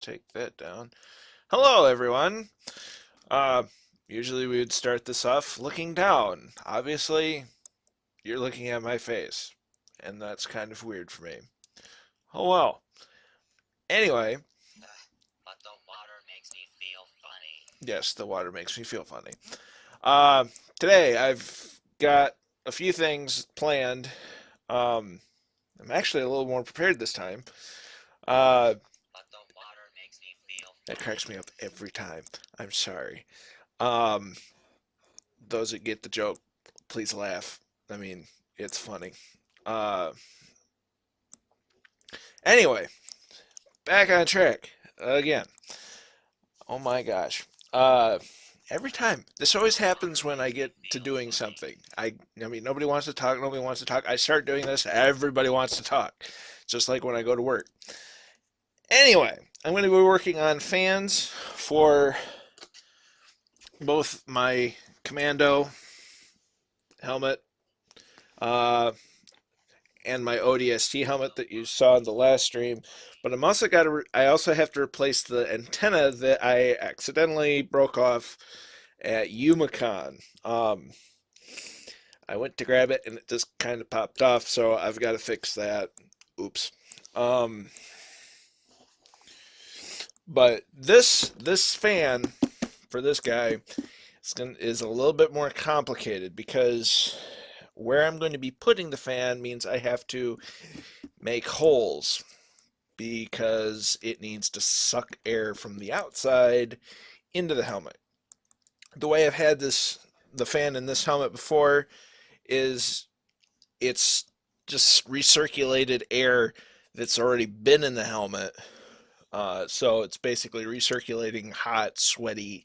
take that down. Hello, everyone. Uh, Usually we would start this off looking down. Obviously, you're looking at my face, and that's kind of weird for me. Oh well. Anyway, But the water makes me feel funny. yes, the water makes me feel funny. Uh, Today I've got a few things planned. Um, I'm actually a little more prepared this time. Uh, But the water makes me feel that funny. cracks me up every time. I'm sorry. Um, those that get the joke, please laugh. I mean, it's funny. Uh, anyway, back on track again. Oh my gosh. Uh, every time this always The happens water when I makes me get to feel doing funny. something. I mean, nobody wants to talk. Nobody wants to talk. I start doing this. Everybody wants to talk. Just like when I go to work. Anyway, I'm going to be working on fans for both my commando helmet uh, and my ODST helmet that you saw in the last stream. But I also have to replace the antenna that I accidentally broke off at Umacon. I went to grab it and it just kind of popped off, so I've got to fix that. Oops. Um, but this fan for this guy is a little bit more complicated because where I'm going to be putting the fan means I have to make holes because it needs to suck air from the outside into the helmet. The way I've had the fan in this helmet before is it's just recirculated air that's already been in the helmet. So it's basically recirculating hot, sweaty,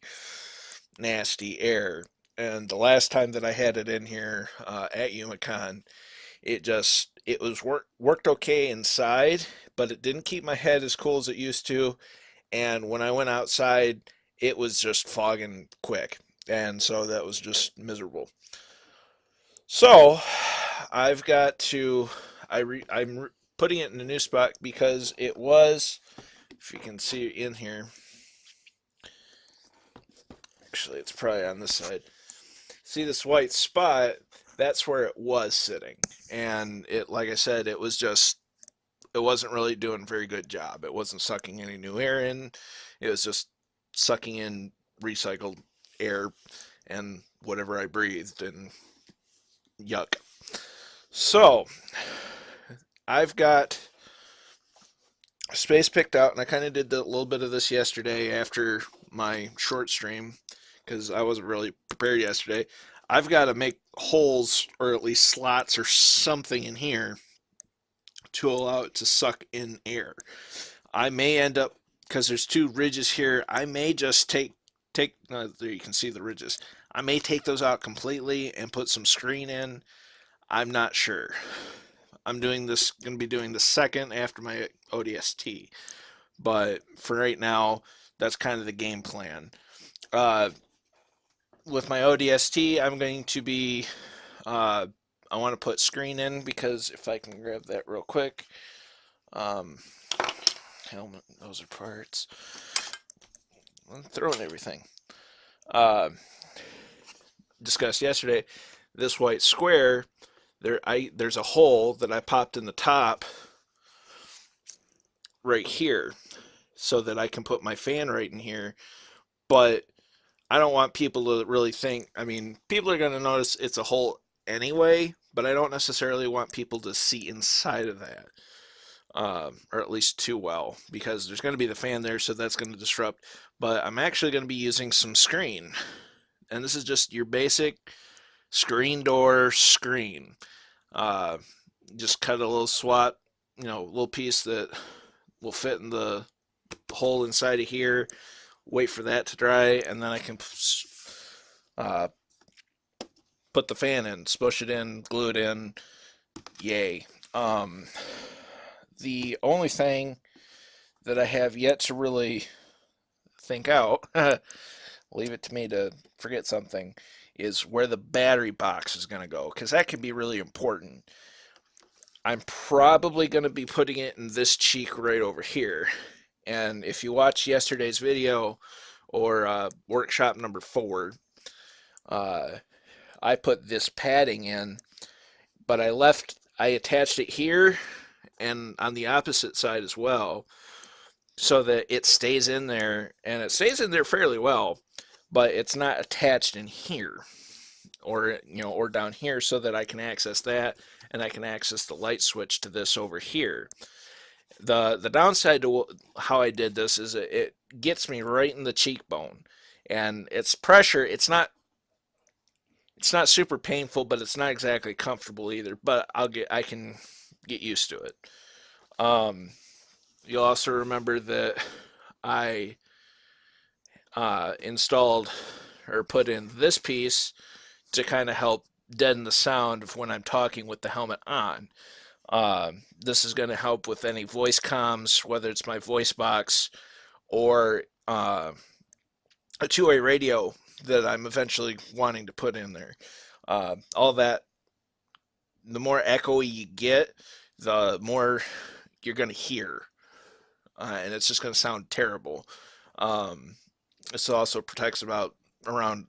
nasty air. And the last time that I had it in here at Umacon, it was worked okay inside, but it didn't keep my head as cool as it used to. And when I went outside, it was just fogging quick, and so that was just miserable. So I've got to I'm putting it in a new spot because it was, if you can see in here, actually it's probably on this side. See this white spot? That's where it was sitting, and it, like I said, it wasn't really doing a very good job. It wasn't sucking any new air in. It was just sucking in recycled air and whatever I breathed, and yuck. So I've got space picked out, and I kind of did a little bit of this yesterday after my short stream because I wasn't really prepared yesterday. I've got to make holes or at least slots or something in here to allow it to suck in air. I may end up, because there's two ridges here, I may just take there you can see the ridges. I may take those out completely and put some screen in. I'm not sure. I'm going to be doing the second after my ODST, but for right now, that's kind of the game plan. Uh, with my ODST, I'm going to be uh, I want to put screen in because if I can grab that real quick, um, helmet, those are parts. I'm throwing everything. Uh, Discussed yesterday, this white square, there's a hole that I popped in the top right here so that I can put my fan right in here. But I don't want people to really think, I mean, people are going to notice it's a hole anyway, but I don't necessarily want people to see inside of that. Or at least too well, because there's going to be the fan there, so that's going to disrupt. But I'm actually going to be using some screen, and this is just your basic screen door screen. Uh, just cut a little swat, little piece that will fit in the hole inside of here. Wait for that to dry, and then I can uh, put the fan in, spush it in, glue it in. Yay! Um, the only thing that I have yet to really think out, leave it to me to forget something, is where the battery box is going to go, because that can be really important. I'm probably going to be putting it in this cheek right over here, And if you watch yesterday's video or workshop number 4, uh, I put this padding in, but I attached it here and on the opposite side as well, so that it stays in there, and it stays in there fairly well, but it's not attached in here or down here, so that I can access that, and I can access the light switch to this over here. The downside to how I did this is it gets me right in the cheekbone, and it's pressure. It's not super painful, but it's not exactly comfortable either. But I can get used to it. Um, you'll also remember that I installed or put in this piece to kind of help deaden the sound of when I'm talking with the helmet on. This is going to help with any voice comms, whether it's my voice box or a two-way radio that I'm eventually wanting to put in there. All that, the more echoey you get, the more you're going to hear, and it's just going to sound terrible. Um, this also protects around,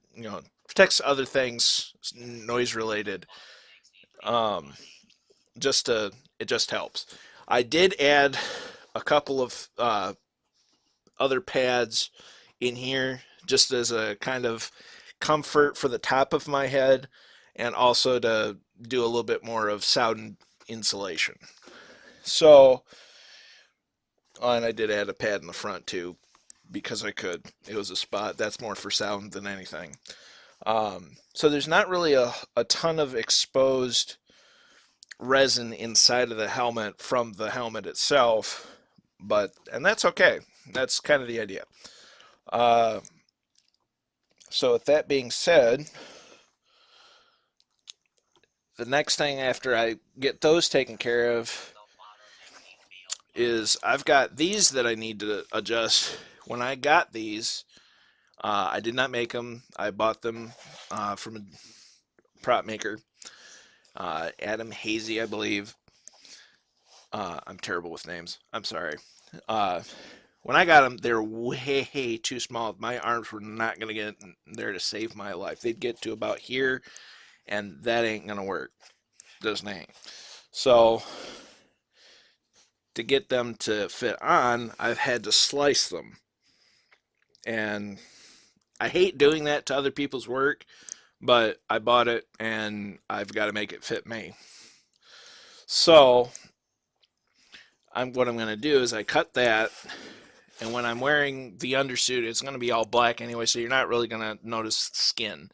protects other things noise related. Um, just to It just helps. I did add a couple of other pads in here just as a kind of comfort for the top of my head, and also to do a little bit more of sound insulation. So, and I did add a pad in the front too because I could. It was a spot that's more for sound than anything. So there's not really a ton of exposed resin inside of the helmet from the helmet itself, and that's okay. That's kind of the idea. Uh, so with that being said, the next thing after I get those taken care of The water makes me feel fun. is I've got these that I need to adjust. When I got these, I did not make them. I bought them from a prop maker, Adam Hazy, I believe. I'm terrible with names. I'm sorry. Uh, when I got them, they were way too small. My arms were not going to get there to save my life. They'd get to about here, and that ain't going to work. Doesn't ain't. So to get them to fit on, I've had to slice them. And I hate doing that to other people's work, but I bought it and I've got to make it fit me. So what I'm going to do is I cut that, and when I'm wearing the undersuit, it's going to be all black anyway, so you're not really going to notice skin.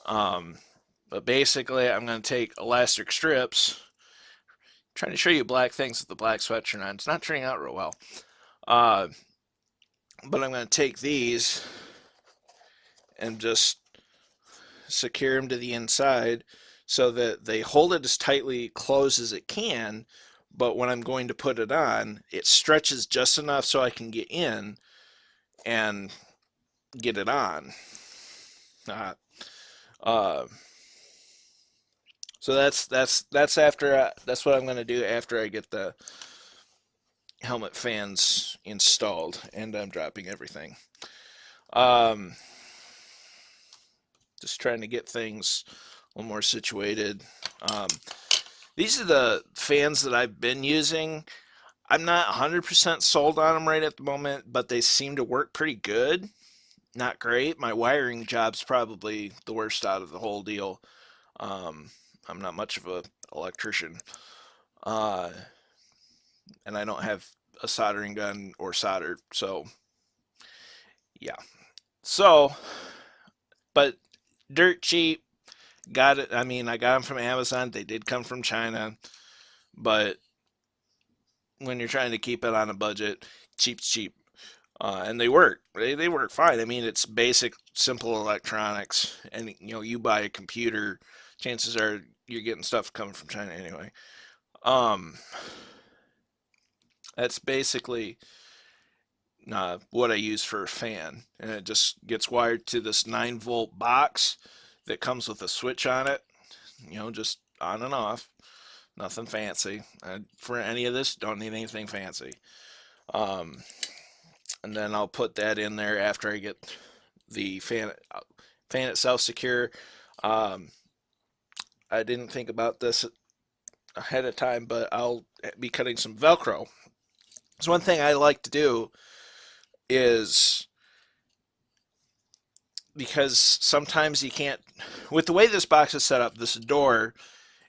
Um, but basically, I'm going to take elastic strips. I'm trying to show you black things with the black sweatshirt on. It's not turning out real well. Uh, but I'm going to take these and just secure them to the inside so that they hold it as tightly closed as it can, but when I'm going to put it on, it stretches just enough so I can get in and get it on. Uh, uh, so that's what I'm going to do after I get the helmet fans installed, and I'm dropping everything. Um, just trying to get things a little more situated. Um, these are the fans that I've been using. I'm not 100% sold on them right at the moment, but they seem to work pretty good. Not great. My wiring job's probably the worst out of the whole deal. Um, I'm not much of a electrician, uh, and I don't have a soldering gun or solder, so yeah. So, but dirt cheap. Got it. I mean, I got them from Amazon. They did come from China, but when you're trying to keep it on a budget, cheap's cheap. And they work. They work fine. I mean, it's basic, simple electronics, and you buy a computer, chances are you're getting stuff coming from China anyway. Um, that's basically what I use for a fan, and it just gets wired to this 9-volt box that comes with a switch on it. Just on and off. Nothing fancy. For any of this, don't need anything fancy. Um, and then I'll put that in there after I get the fan itself secure. Um, I didn't think about this ahead of time, but I'll be cutting some Velcro. So one thing I like to do is, because sometimes you can't, with the way this box is set up, this door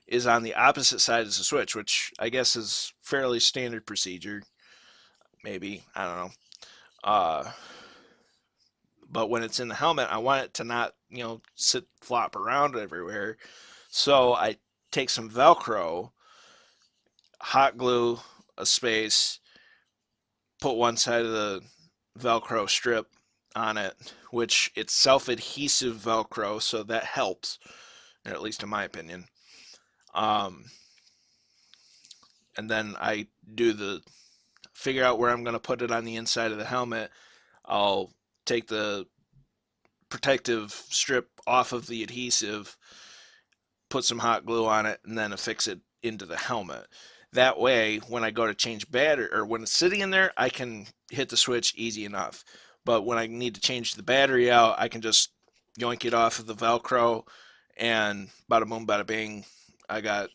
is on the opposite side as the switch, which I guess is fairly standard procedure. Maybe, I don't know. Uh, but when it's in the helmet, I want it to not, sit flop around everywhere. So I take some Velcro, hot glue a space, put one side of the Velcro strip on it, which it's self-adhesive Velcro, so that helps, at least in my opinion. Um, and then I do the figure out where I'm going to put it on the inside of the helmet. I'll take the protective strip off of the adhesive, put some hot glue on it, and then affix it into the helmet. That way, when I go to change battery, or when it's sitting in there, I can hit the switch easy enough. But when I need to change the battery out, I can just yoink it off of the Velcro, and bada boom, bada bing. I got,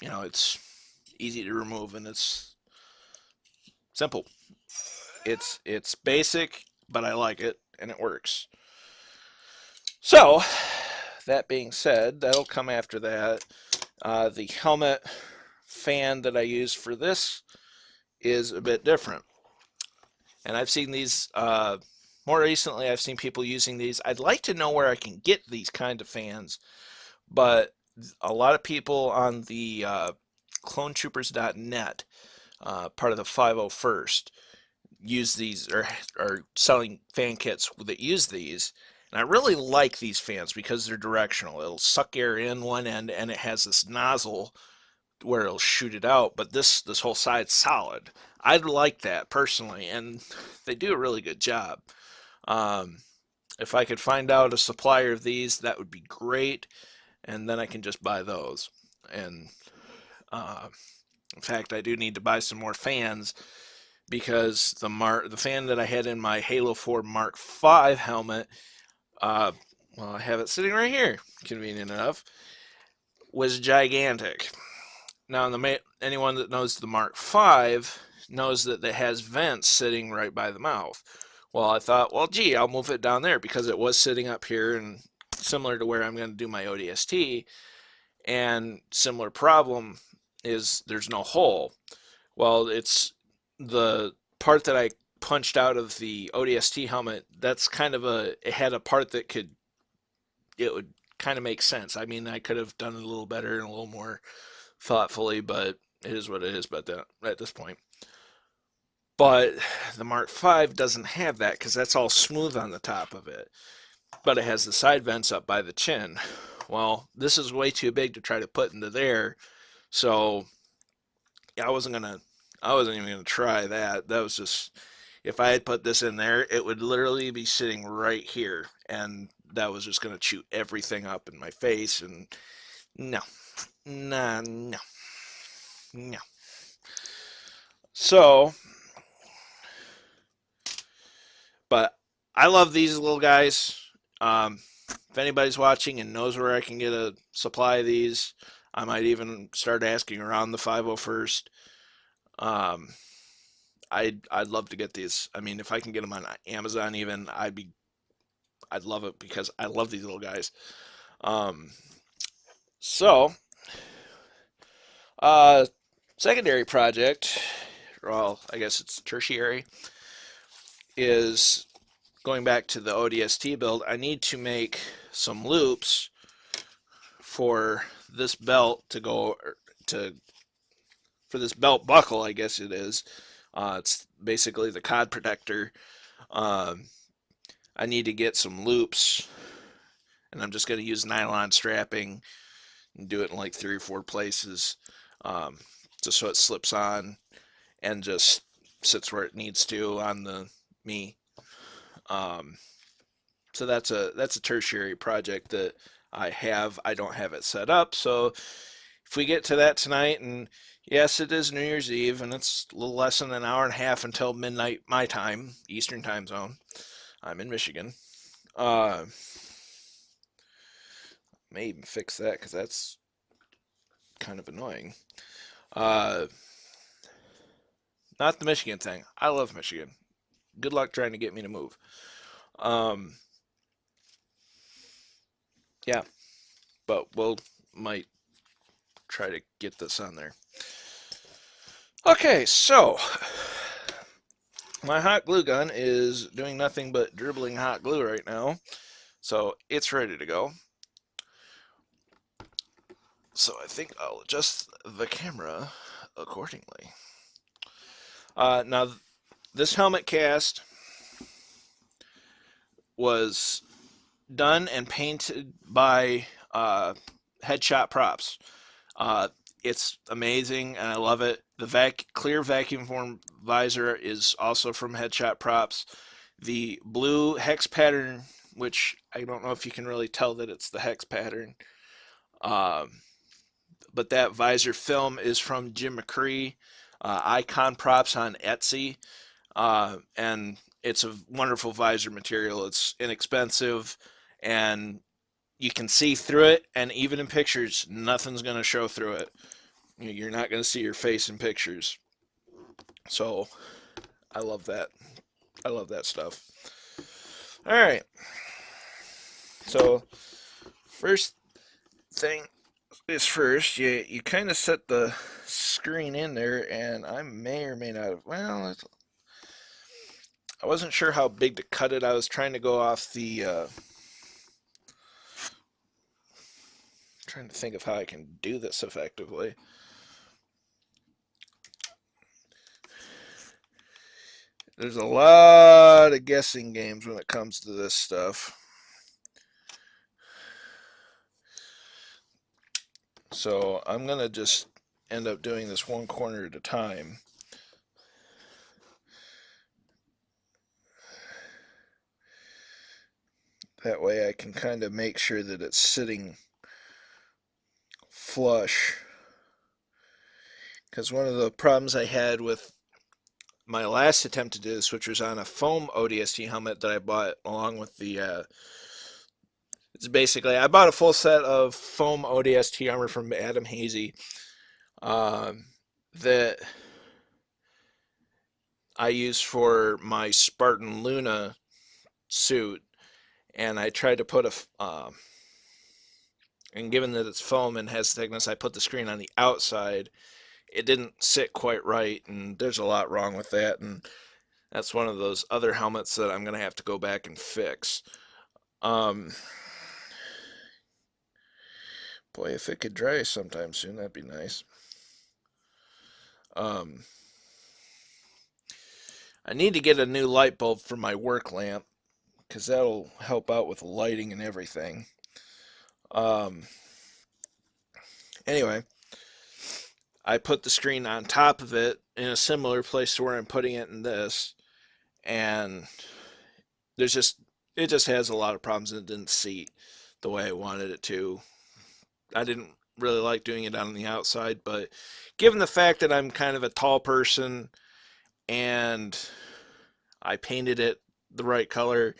it's easy to remove, and it's simple. It's basic, but I like it, and it works. So, that being said, that'll come after that. The helmet fan that I use for this is a bit different. And I've seen these, more recently, I've seen people using these. I'd like to know where I can get these kind of fans, but a lot of people on the clonetroopers.net, part of the 501st, use these, or are selling fan kits that use these. And I really like these fans because they're directional. It'll suck air in one end, and it has this nozzle where it'll shoot it out, but this whole side's solid. I'd like that personally, and they do a really good job. Um, if I could find out a supplier of these, that would be great, and then I can just buy those. And uh, in fact, I do need to buy some more fans because the fan that I had in my Halo 4 Mark V helmet, uh, well, I have it sitting right here, convenient enough, was gigantic. Now, anyone that knows the Mark V knows that it has vents sitting right by the mouth. Well, I thought, well, gee, I'll move it down there because it was sitting up here and similar to where I'm going to do my ODST. And similar problem is there's no hole. Well, it's the part that I punched out of the ODST helmet. That's kind of it had a part that it would kind of make sense. I mean, I could have done it a little better and a little more thoughtfully, but it is what it is. But at this point, but the Mark V doesn't have that because that's all smooth on the top of it. But it has the side vents up by the chin. Well, this is way too big to try to put into there, so I wasn't gonna. I wasn't even gonna try that. That was just if I had put this in there, it would literally be sitting right here, and that was just gonna chew everything up in my face. And no, nah, no, no. So, but I love these little guys. If anybody's watching and knows where I can get a supply of these, I might even start asking around the 501st. Um, I'd love to get these. I mean, if I can get them on Amazon, even I'd love it because I love these little guys. Um, so, uh, secondary project, well, I guess it's tertiary, is going back to the ODST build. I need to make some loops for this belt to go to for this belt buckle, I guess it is. It's basically the cod protector. Um, I need to get some loops, and I'm just going to use nylon strapping and do it in like 3 or 4 places, um, just so it slips on and just sits where it needs to on the me. Um, so that's a tertiary project that I have. I don't have it set up, so if if we get to that tonight, and yes, it is New Year's Eve, and it's a little less than an hour and a half until midnight my time, Eastern time zone. I'm in Michigan. Uh, may even fix that because that's kind of annoying. Uh, Not the Michigan thing. I love Michigan. Good luck trying to get me to move. Um, yeah, but we'll might try to get this on there. Okay, so my hot glue gun is doing nothing but dribbling hot glue right now, so it's ready to go. So I think I'll adjust the camera accordingly. Now, this helmet cast was done and painted by Headshot Props. Uh, it's amazing and I love it. The clear vacuum form visor is also from Headshot Props. The blue hex pattern, which I don't know if you can really tell that it's the hex pattern, um, but that visor film is from Jim McCree, Icon Props on Etsy, and it's a wonderful visor material. It's inexpensive, and you can see through it, and even in pictures, nothing's going to show through it. You're not going to see your face in pictures. So I love that. I love that stuff. All right. So first thing is first, you kind of set the screen in there, and I may or may not have. Well, I wasn't sure how big to cut it. I was trying to go off the. Trying to think of how I can do this effectively. There's a lot of guessing games when it comes to this stuff. So I'm going to just end up doing this one corner at a time. That way I can kind of make sure that it's sitting flush. Because one of the problems I had with my last attempt to do this, which was on a foam ODST helmet that I bought along with the it's basically, I bought a full set of foam ODST armor from Adam Hazy that I use for my Spartan Luna suit, and I tried to put and given that it's foam and has thickness, I put the screen on the outside. It didn't sit quite right, and there's a lot wrong with that, and that's one of those other helmets that I'm going to have to go back and fix. Um, Boy, if it could dry sometime soon, that'd be nice. Um, I need to get a new light bulb for my work lamp because that'll help out with the lighting and everything. Um, anyway, I put the screen on top of it in a similar place to where I'm putting it in this, and there's just it just has a lot of problems and it didn't seat the way I wanted it to. I didn't really like doing it on the outside, but given the fact that I'm kind of a tall person and I painted it the right color,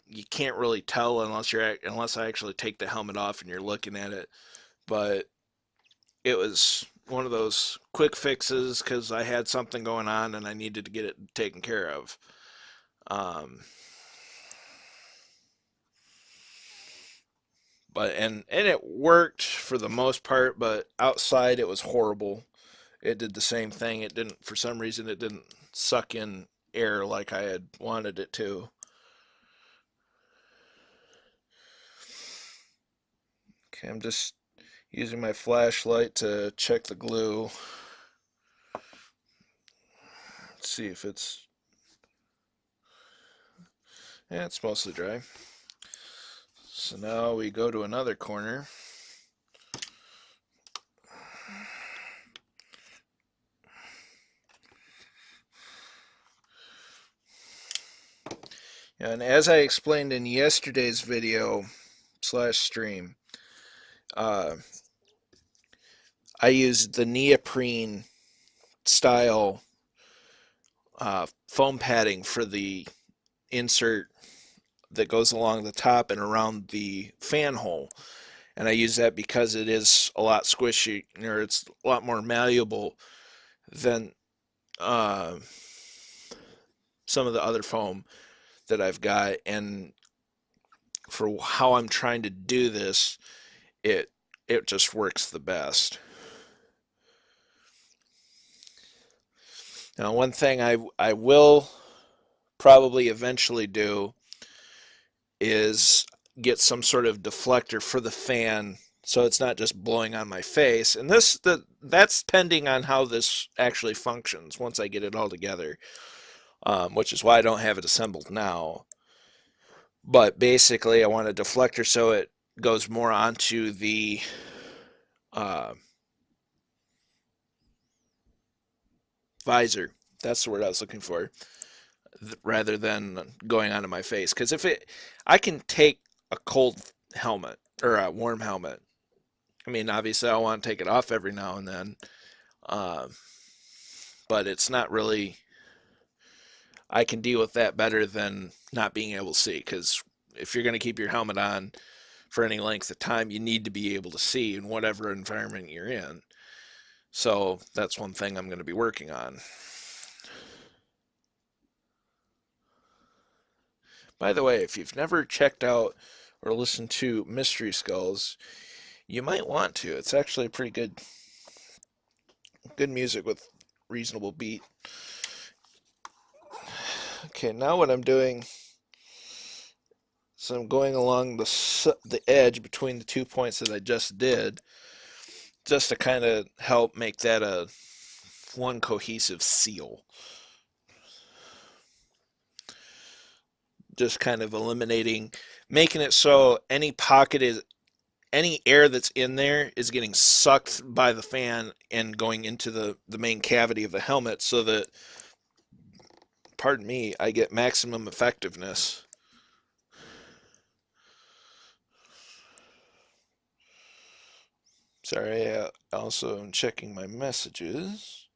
you can't really tell unless I actually take the helmet off and you're looking at it. But it was one of those quick fixes because I had something going on and I needed to get it taken care of. Um, and it worked for the most part, but outside it was horrible. It did the same thing. It didn't, for some reason, it didn't suck in air like I had wanted it to. Okay, I'm just using my flashlight to check the glue. Let's see if yeah, it's mostly dry. So now we go to another corner. And as I explained in yesterday's video slash stream, uh, I used the neoprene style foam padding for the insert that goes along the top and around the fan hole. And I use that because it is a lot squishy, or it's a lot more malleable than uh, some of the other foam that I've got. And for how I'm trying to do this, it it just works the best. Now, one thing I will probably eventually do is get some sort of deflector for the fan so it's not just blowing on my face. And that's pending on how this actually functions once I get it all together, which is why I don't have it assembled now. But basically, I want a deflector so it goes more onto the uh, visor. That's the word I was looking for, rather than going onto my face. Because I can take a cold helmet or a warm helmet. I mean, obviously, I want to take it off every now and then, uh, but it's not really. I can deal with that better than not being able to see. Because if you're going to keep your helmet on for any length of time, you need to be able to see in whatever environment you're in. So that's one thing I'm going to be working on. By the way, if you've never checked out or listened to Mystery Skulls, you might want to. It's actually pretty good music with reasonable beat. Okay, now what I'm doing is I'm going along the edge between the 2 points that I just did, just to kind of help make that a one cohesive seal. Just kind of eliminating, making it so any air that's in there is getting sucked by the fan and going into the main cavity of the helmet so that, pardon me, I get maximum effectiveness. Sorry, I also am checking my messages.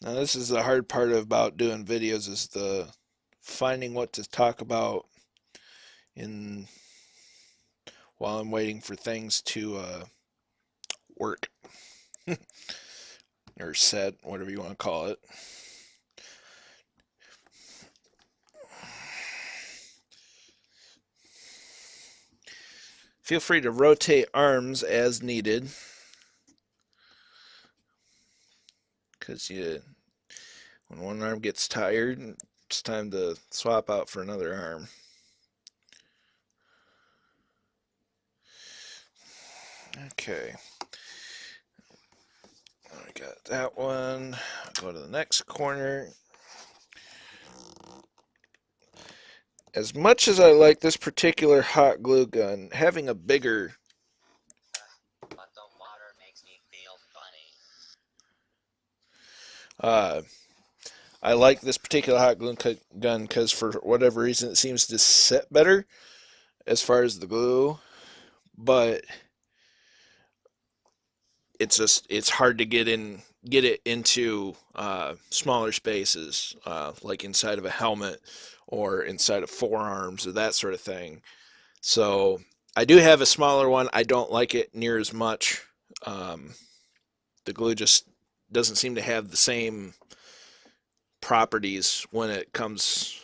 Now this is the hard part about doing videos, is the finding what to talk about in while I'm waiting for things to work or set, whatever you want to call it. Feel free to rotate arms as needed, because when one arm gets tired, it's time to swap out for another arm. Okay, I got that one. Go to the next corner. As much as I like this particular hot glue gun, having a bigger But the water makes me feel funny. uh, I like this particular hot glue gun because for whatever reason it seems to set better as far as the glue, but it's hard to get it into smaller spaces, like inside of a helmet or inside of forearms or that sort of thing. So I do have a smaller one. I don't like it near as much. Um, the glue just doesn't seem to have the same properties when it comes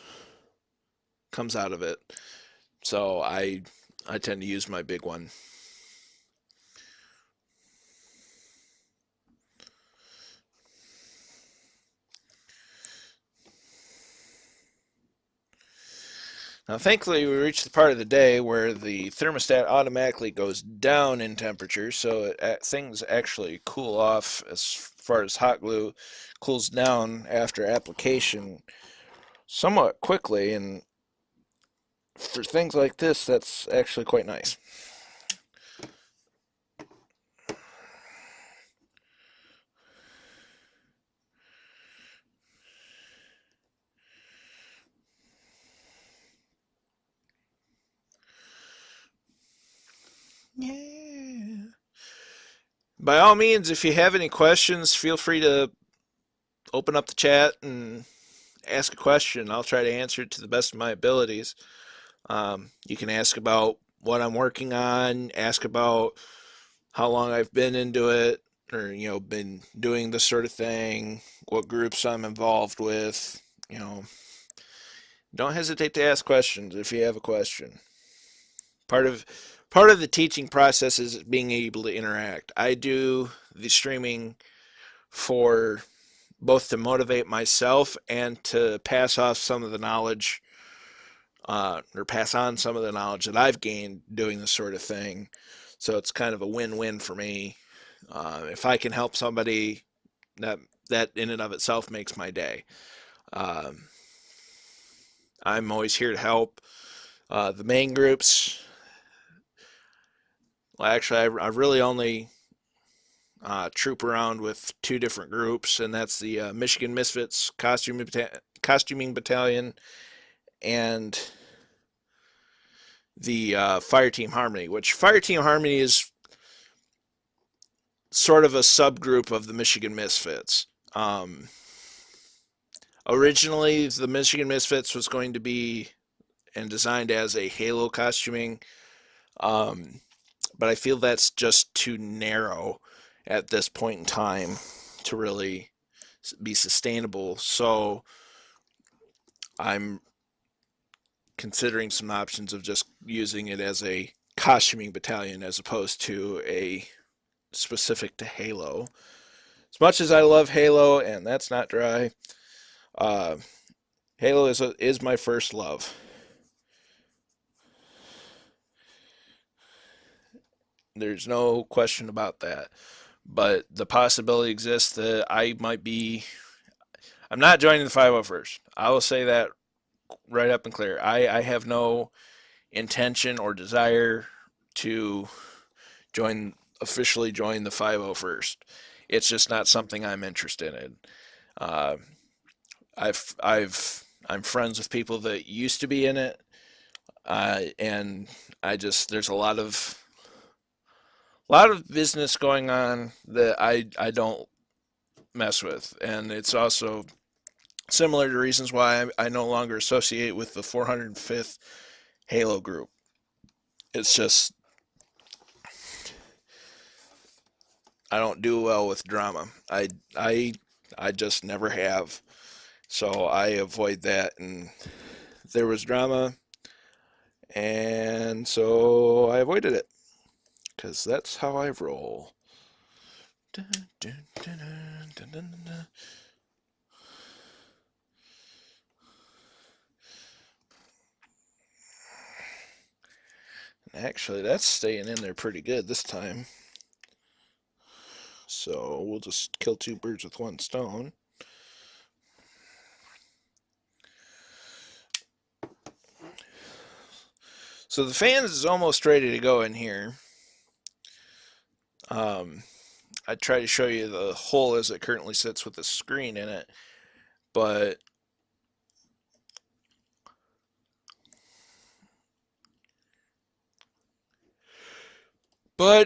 out of it. So I tend to use my big one. Now, thankfully, we reached the part of the day where the thermostat automatically goes down in temperature, so things actually cool off as far as hot glue cools down after application somewhat quickly, and for things like this, that's actually quite nice. Yeah. By all means, if you have any questions, feel free to open up the chat and ask a question. I'll try to answer it to the best of my abilities. You can ask about what I'm working on, ask about how long I've been into it, or been doing this sort of thing, what groups I'm involved with. You know, don't hesitate to ask questions if you have a question. Part of part of the teaching process is being able to interact. I do the streaming for both to motivate myself and to pass off some of the knowledge, or pass on some of the knowledge that I've gained doing this sort of thing. So it's kind of a win-win for me. If I can help somebody, that that in and of itself makes my day. Um, I'm always here to help. The main groups, well, actually, I really only troop around with two different groups, and that's the Michigan Misfits Costuming Battalion and the Fire Team Harmony, which Fire Team Harmony is sort of a subgroup of the Michigan Misfits. Um, Originally, the Michigan Misfits was going to be and designed as a Halo costuming, um, but I feel that's just too narrow at this point in time to really be sustainable. So I'm considering some options of just using it as a costuming battalion as opposed to a specific to Halo. As much as I love Halo, and that's not dry, uh, Halo is my first love. There's no question about that. But the possibility exists that I might be. I'm not joining the 501st. I will say that right up and clear. I have no intention or desire to officially join the 501st. It's just not something I'm interested in. Uh, I'm friends with people that used to be in it, and there's a lot of business going on that I don't mess with, and it's also similar to reasons why I no longer associate with the 405th Halo group. It's just I don't do well with drama. I I just never have. So I avoid that, and there was drama, and so I avoided it because that's how I roll. Dun, dun, dun, dun, dun, dun. Actually, that's staying in there pretty good this time. So we'll just kill two birds with one stone. So the fans is almost ready to go in here. Um, I try to show you the hole as it currently sits with the screen in it, but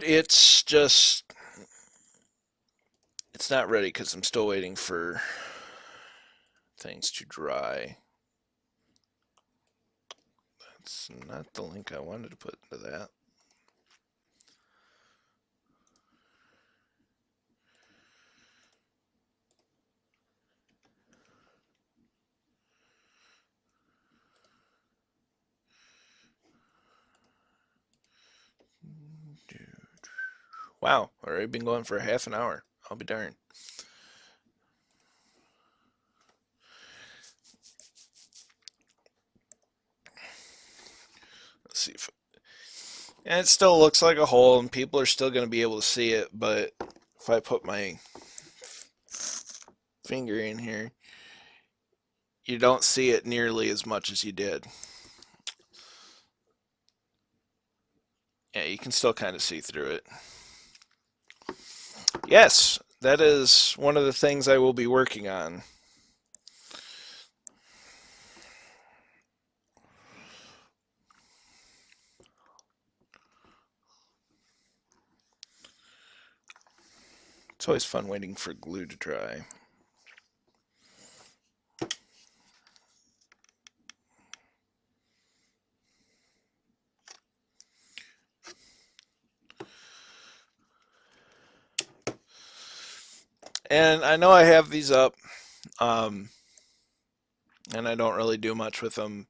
it's just it's not ready because I'm still waiting for things to dry. That's not the link I wanted to put into that. Wow, already been going for half an hour. I'll be darned. see if and it still looks like a hole, and people are still going to be able to see it. But if I put my finger in here, you don't see it nearly as much as you did. Yeah, you can still kind of see through it. Yes, that is one of the things I will be working on. It's always fun waiting for glue to dry. And I know I have these up, um, and I don't really do much with them.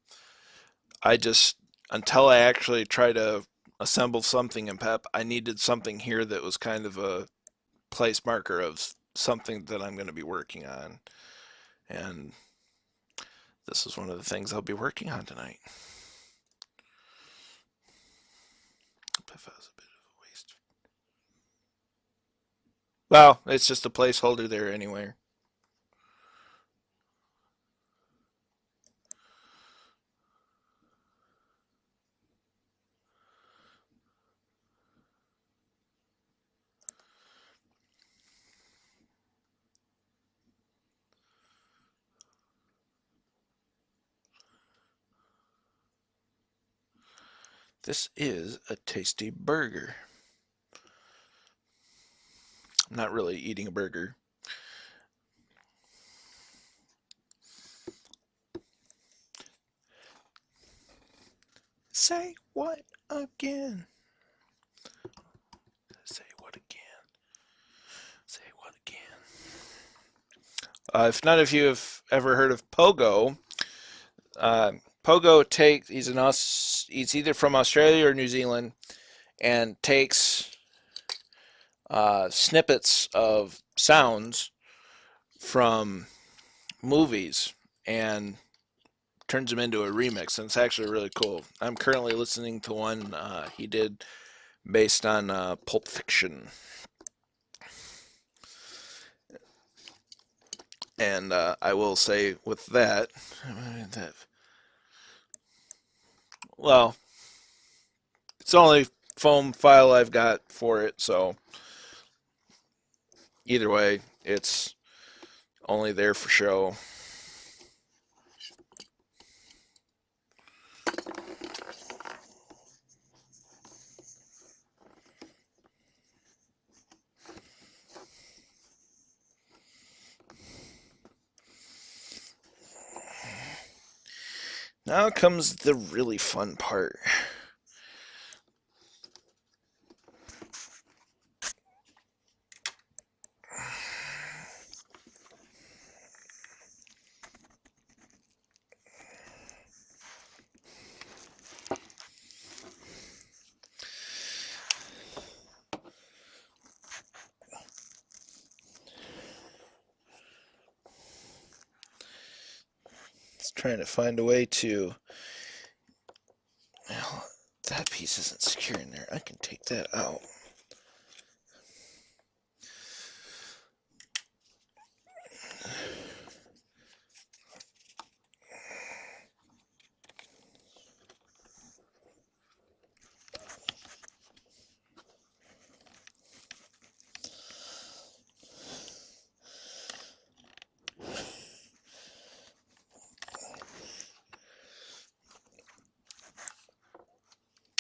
I just, until I actually try to assemble something in PEP, I needed something here that was kind of a place marker of something that I'm going to be working on. And this is one of the things I'll be working on tonight. PEP was a bit of a waste. Well, it's just a placeholder there anyway. This is a tasty burger. I'm not really eating a burger. Say what again? Say what again? Say what again? If none of you have ever heard of Pogo, uh, Pogo takes he's either from Australia or New Zealand and takes snippets of sounds from movies and turns them into a remix, and it's actually really cool. I'm currently listening to one he did based on Pulp Fiction, and I will say with that, well, it's the only foam file I've got for it, so either way, it's only there for show. Now comes the really fun part. It's trying to find a way to. Well, that piece isn't secure in there. I can take that out.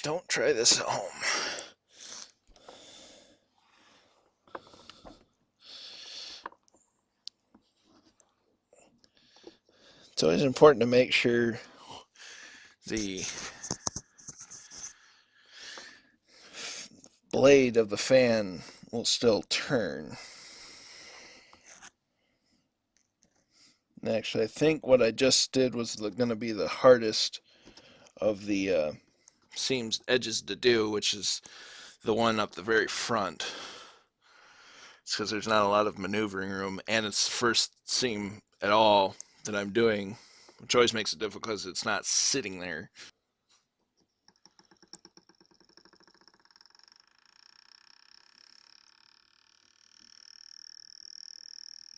Don't try this at home. It's always important to make sure the blade of the fan will still turn. And actually, I think what I just did was going to be the hardest of the seams edges to do, which is the one up the very front. It's because there's not a lot of maneuvering room, and it's the first seam at all that I'm doing, which always makes it difficult because it's not sitting there.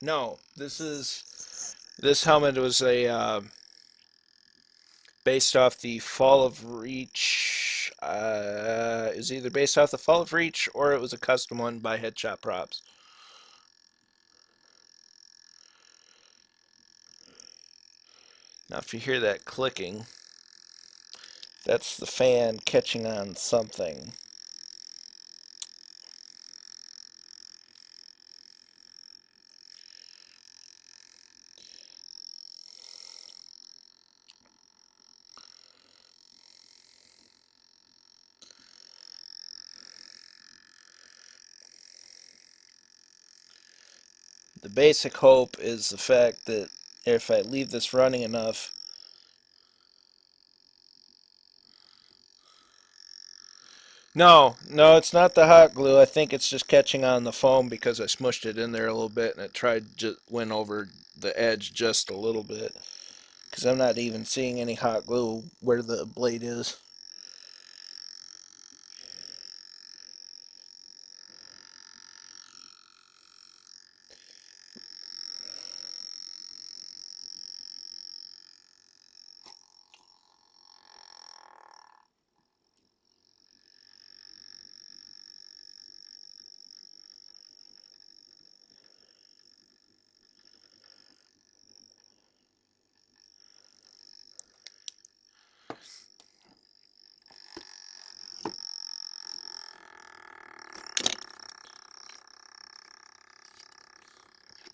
No, this helmet was a based off the Fall of Reach. Is either based off the Fall of Reach or it was a custom one by Headshot Props. Now, if you hear that clicking, that's the fan catching on something. The basic hope is the fact that if I leave this running enough, no, it's not the hot glue. I think it's just catching on the foam because I smushed it in there a little bit and it went over the edge just a little bit. Because I'm not even seeing any hot glue where the blade is.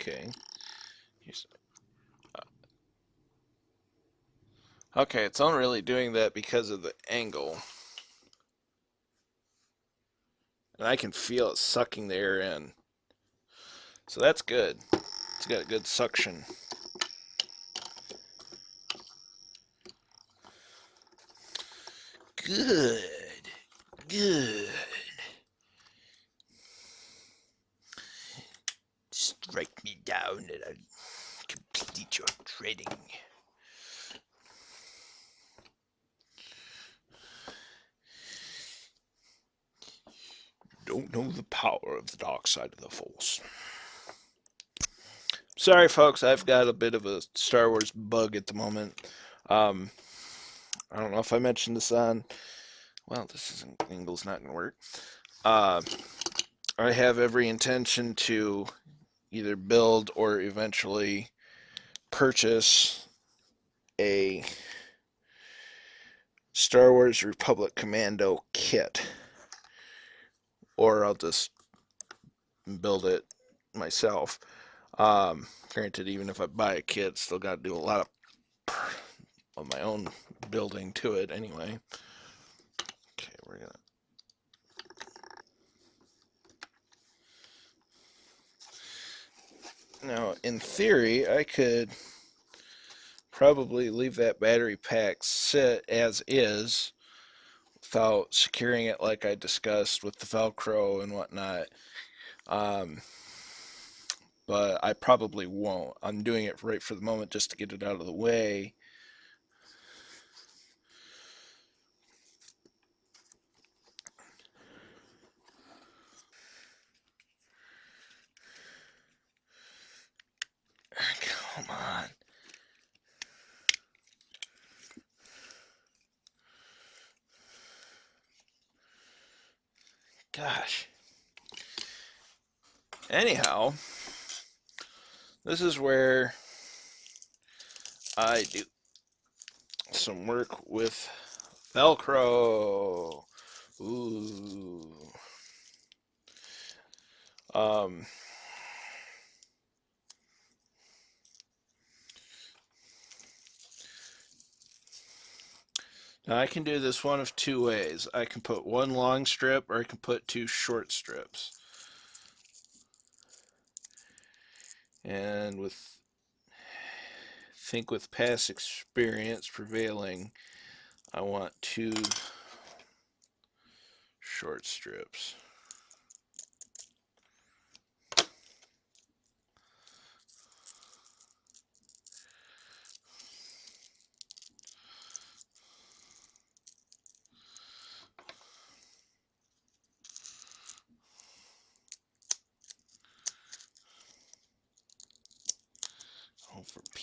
Okay. Okay, it's only really doing that because of the angle. And I can feel it sucking the air in. So that's good. It's got a good suction. Good. Good. Strike me down and I'll complete your training. Don't know the power of the dark side of the Force. Sorry, folks, I've got a bit of a Star Wars bug at the moment. Um, I don't know if I mentioned this on. Well, this isn't. Angle's not going to work. Uh, I have every intention to either build or eventually purchase a Star Wars Republic Commando kit, or I'll just build it myself. Granted, even if I buy a kit, still got to do a lot of my own building to it anyway. Okay, we're gonna. Now, in theory, I could probably leave that battery pack sit as is without securing it like I discussed with the Velcro and whatnot. Um, but I probably won't. I'm doing it right for the moment just to get it out of the way. Come on. Gosh. Anyhow, this is where I do some work with Velcro. Ooh. Um, Now I can do this one of two ways. I can put one long strip or I can put two short strips. And with past experience prevailing, I want two short strips.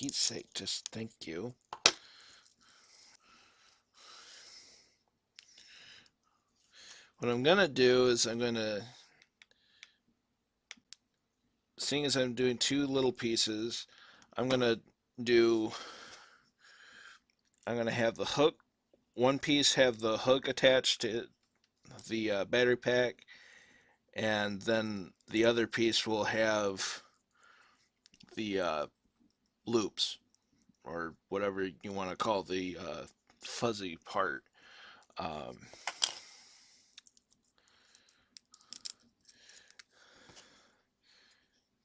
Pete's sake, just thank you. What I'm gonna do is seeing as I'm doing two little pieces, I'm gonna do, I'm gonna have the hook, one piece have the hook attached to the battery pack, and then the other piece will have the loops, or whatever you want to call the fuzzy part. Um,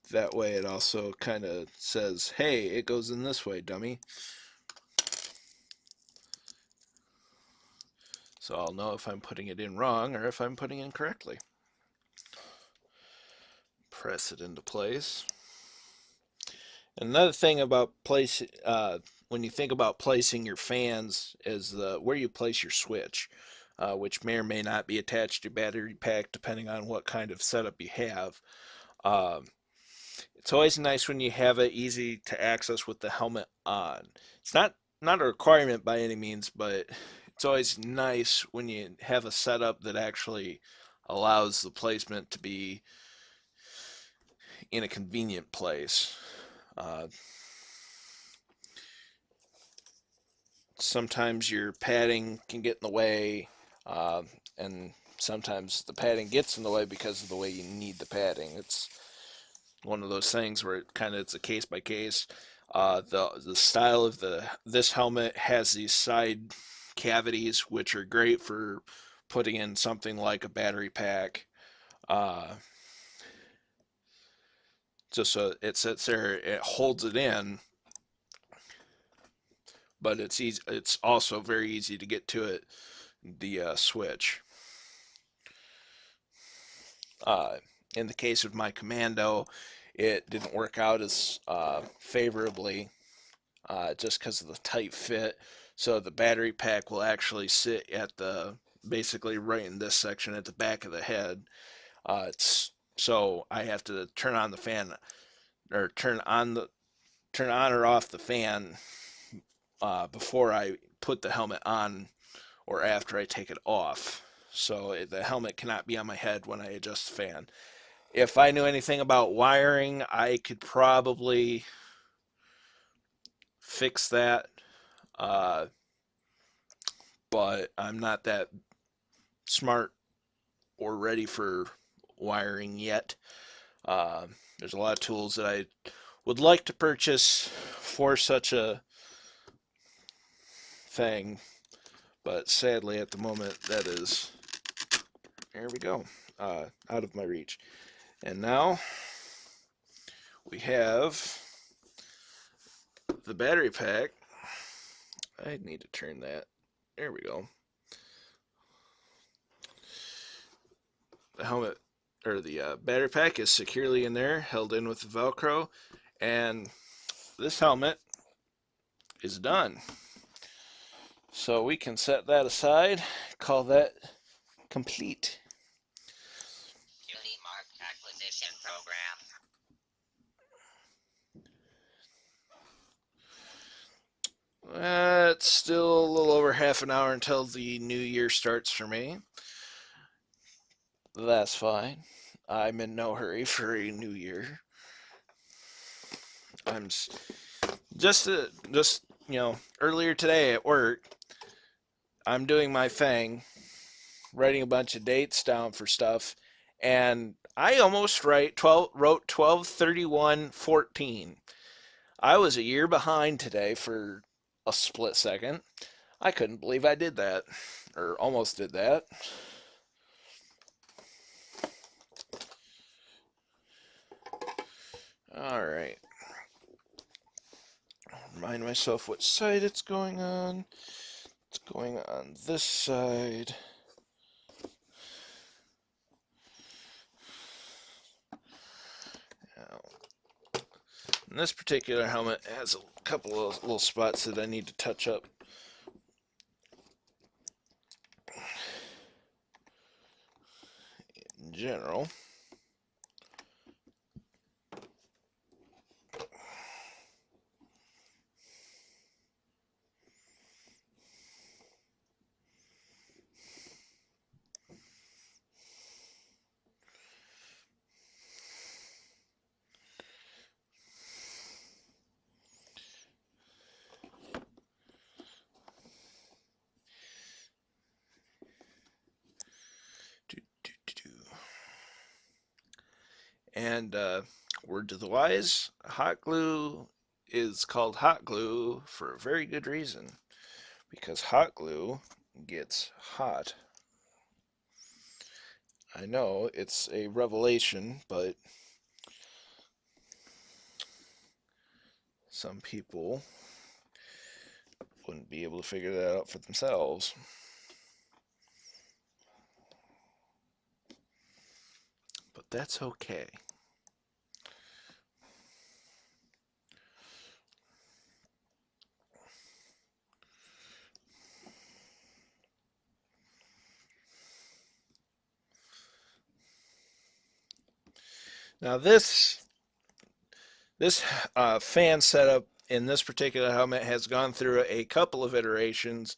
that way it also kind of says, hey, it goes in this way, dummy. So I'll know if I'm putting it in wrong or if I'm putting it in correctly. Press it into place. Another thing about when you think about placing your fans is where you place your switch, which may or may not be attached to your battery pack depending on what kind of setup you have. Um, it's always nice when you have it easy to access with the helmet on. It's not a requirement by any means, but it's always nice when you have a setup that actually allows the placement to be in a convenient place. Uh, Sometimes your padding can get in the way, uh, and sometimes the padding gets in the way because of the way you need the padding. It's one of those things where it's a case by case. The style of this helmet has these side cavities, which are great for putting in something like a battery pack. Uh, just so it sits there, it holds it in, but it's easy. It's also very easy to get to it. The switch. Uh, in the case of my Commando, it didn't work out as favorably just because of the tight fit. So the battery pack will actually sit at basically right in this section at the back of the head. So I have to turn on the fan or turn on or off the fan before I put the helmet on or after I take it off. So the helmet cannot be on my head when I adjust the fan. If I knew anything about wiring, I could probably fix that, uh, but I'm not that smart or ready for wiring yet. There's a lot of tools that I would like to purchase for such a thing, but sadly at the moment that is, there we go, out of my reach. And now we have the battery pack. I need to turn that. There we go. The helmet or the battery pack is securely in there, held in with the Velcro, and this helmet is done. So we can set that aside, call that complete. Unimark acquisition program. It's still a little over half an hour until the new year starts for me. That's fine. I'm in no hurry for a new year. I'm just earlier today at work, I'm doing my thing, writing a bunch of dates down for stuff, and I almost wrote 12/31/14. I was a year behind today for a split second. I couldn't believe I did that, or almost did that. All right. Remind myself what side it's going on. It's going on this side. Now, and this particular helmet has a couple of little spots that I need to touch up. In general, And word to the wise, hot glue is called hot glue for a very good reason. Because hot glue gets hot. I know it's a revelation, but some people wouldn't be able to figure that out for themselves. But that's okay. Now this fan setup in this particular helmet has gone through a couple of iterations.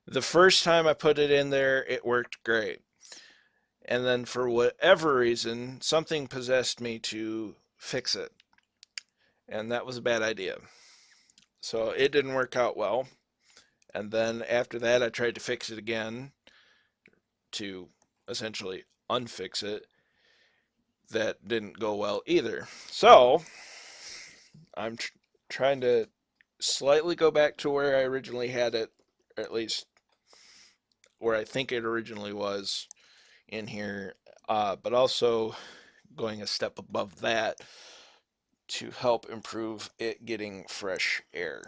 The first time I put it in there, it worked great. And then for whatever reason, something possessed me to fix it. And that was a bad idea. So it didn't work out well. And then after that, I tried to fix it again to essentially unfix it. That didn't go well either. So I'm trying to slightly go back to where I originally had it, or at least where I think it originally was in here, but also going a step above that to help improve it getting fresh air.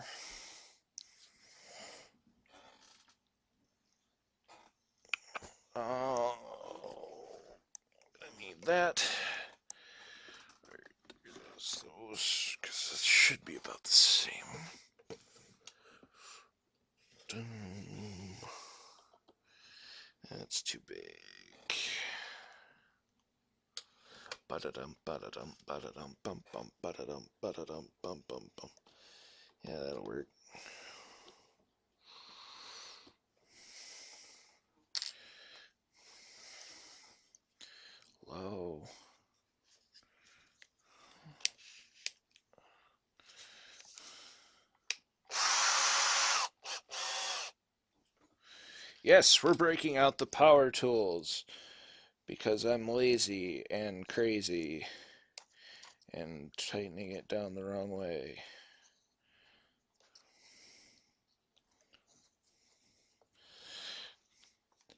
I need that. Those, because it should be about the same. That's too big. Ba-da-dum, ba-da-dum, ba-da-dum, bum, bum, ba-da-dum, ba-da-dum, bum, bum, bum. Yeah, that'll work. Low. Yes, we're breaking out the power tools because I'm lazy and crazy and tightening it down the wrong way.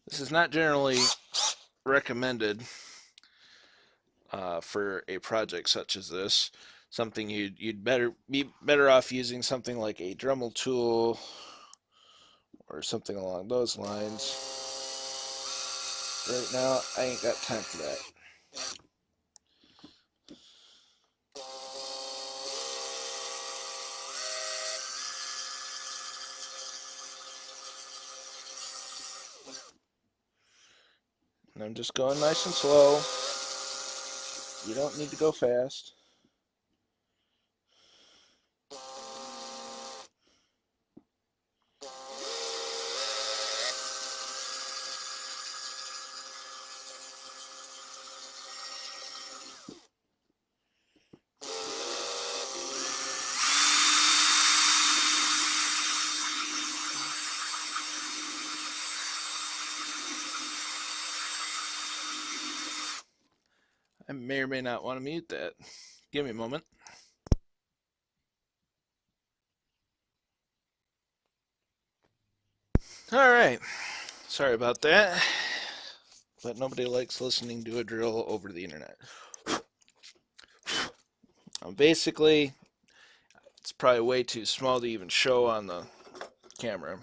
This is not generally recommended for a project such as this. Something you'd better be better off using something like a Dremel tool or something along those lines. Right now, I ain't got time for that. And I'm just going nice and slow. You don't need to go fast. I may or may not want to mute that. Give me a moment. All right. Sorry about that. But nobody likes listening to a drill over the internet. Basically, it's probably way too small to even show on the camera.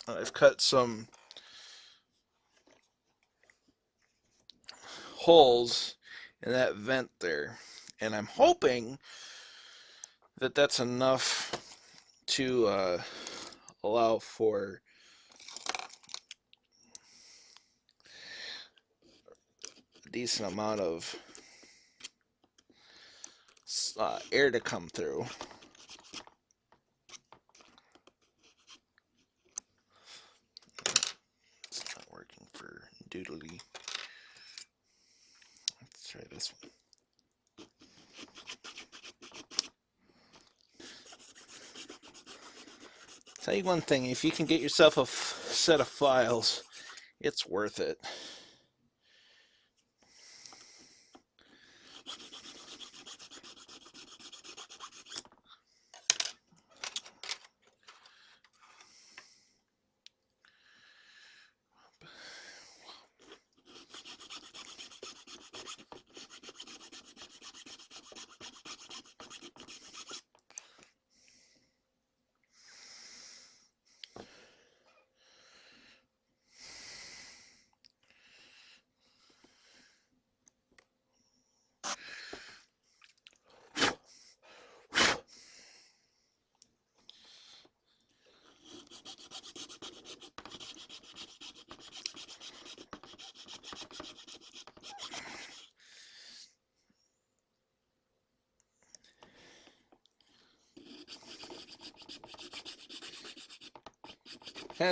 I've cut some holes in that vent there, and I'm hoping that that's enough to allow for a decent amount of air to come through. It's not working for doodly. Let's try this one. Tell you one thing, if you can get yourself a set of files, it's worth it.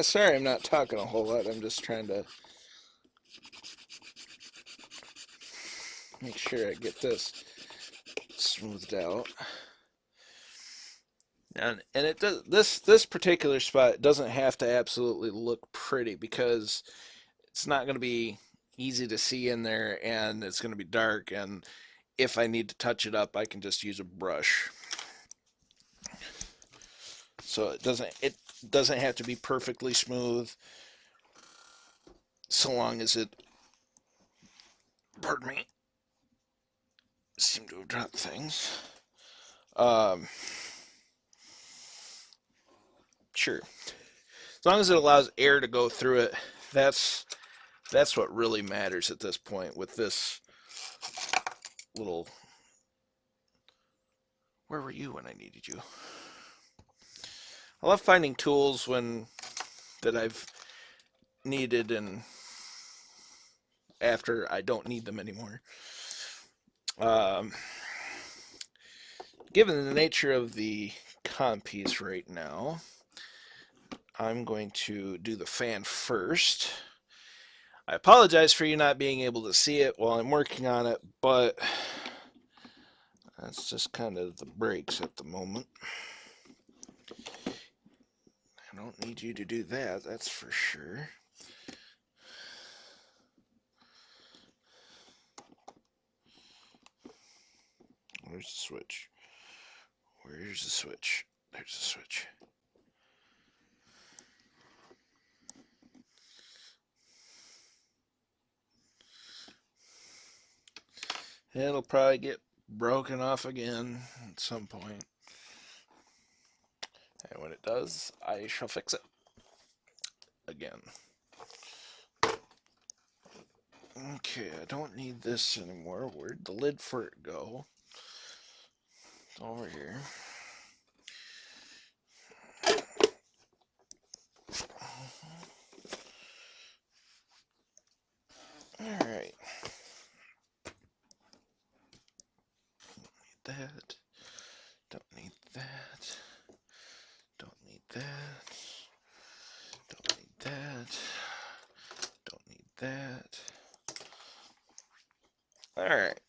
Sorry, I'm not talking a whole lot. I'm just trying to make sure I get this smoothed out. And it does this particular spot doesn't have to absolutely look pretty because it's not going to be easy to see in there and it's going to be dark, and if I need to touch it up I can just use a brush. So it doesn't have to be perfectly smooth so long as it, pardon me, seem to have dropped things. Um, sure. As long as it allows air to go through it, that's that's what really matters at this point with this little. Where were you when I needed you? I love finding tools when that I've needed and after I don't need them anymore. Um, Given the nature of the con piece right now, I'm going to do the fan first. I apologize for you not being able to see it while I'm working on it, but that's just kind of the breaks at the moment. I don't need you to do that, that's for sure. Where's the switch? Where's the switch? There's the switch. It'll probably get broken off again at some point. And when it does, I shall fix it again. Okay, I don't need this anymore. Where'd the lid for it go? It's over here. Alright. Need that. Don't need that. Don't need that. Don't need that. Don't need that. Alright.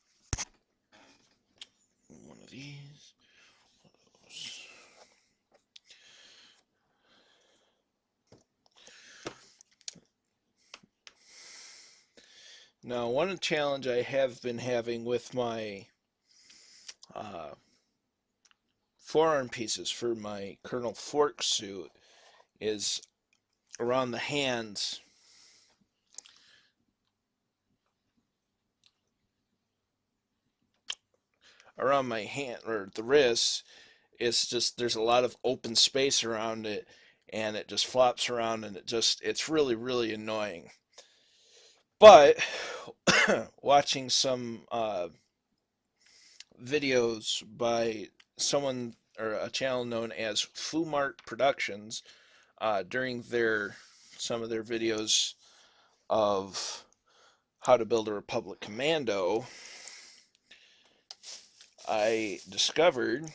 One of these. One of those. Now, one challenge I have been having with my uh, forearm pieces for my COL Fork suit is around the hands. Around my hand or the wrists, it's just there's a lot of open space around it, and it just flops around, and it's really really annoying. But watching some videos by someone or a channel known as Fumart Productions during their some of their videos of how to build a Republic Commando, I discovered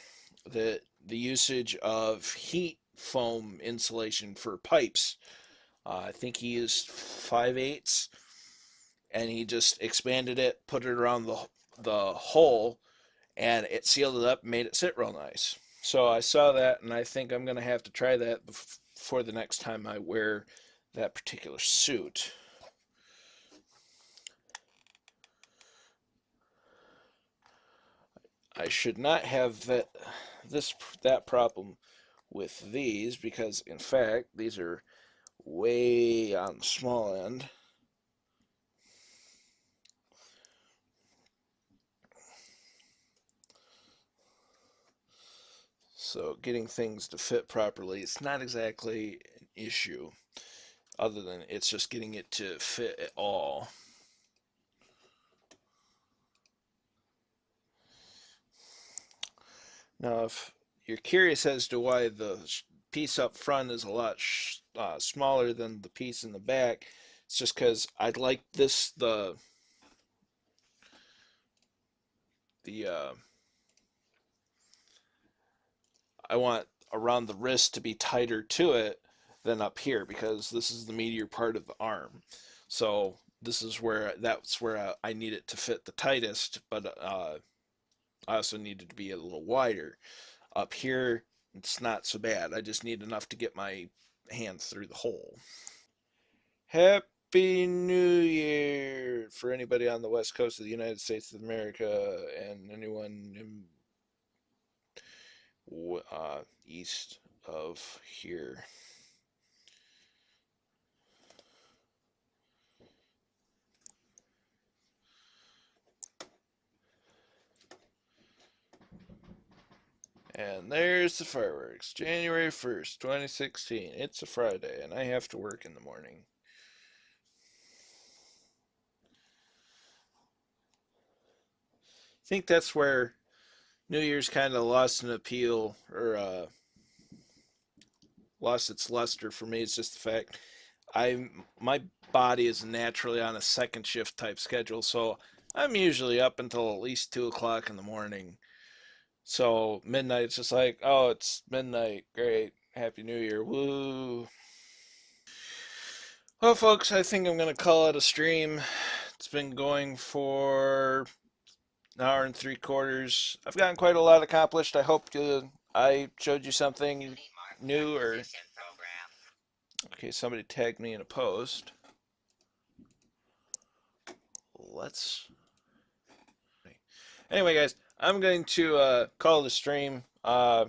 that the usage of heat foam insulation for pipes. I think he used 5/8, and he just expanded it, put it around the hole, and it sealed it up, and made it sit real nice. So I saw that, and I think I'm gonna have to try that before the next time I wear that particular suit. I should not have that problem with these because in fact these are way on the small end. So getting things to fit properly, it's not exactly an issue, other than it's just getting it to fit at all. Now, if you're curious as to why the piece up front is a lot smaller than the piece in the back, it's just because I'd like the I want around the wrist to be tighter to it than up here because this is the meatier part of the arm. So this is where that's where I need it to fit the tightest, but I also need it to be a little wider. Up here, it's not so bad. I just need enough to get my hands through the hole. Happy New Year for anybody on the west coast of the United States of America and anyone east of here. And there's the fireworks. January 1st, 2016. It's a Friday, and I have to work in the morning. I think that's where New Year's kind of lost an appeal or lost its luster for me. It's just the fact my body is naturally on a second shift type schedule, so I'm usually up until at least 2 o'clock in the morning. So midnight, it's just like, oh, it's midnight, great, Happy New Year, woo. Well, folks, I think I'm gonna call it a stream. It's been going for an hour and 3/4. I've gotten quite a lot accomplished. I hope I showed you something new or okay, somebody tagged me in a post. Let's anyway, guys, I'm going to call the stream. I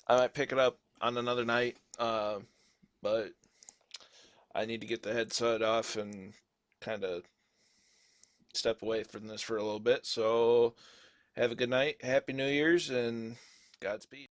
might pick it up on another night, but I need to get the headset off and kind of step away from this for a little bit. So have a good night, Happy New Year's, and Godspeed.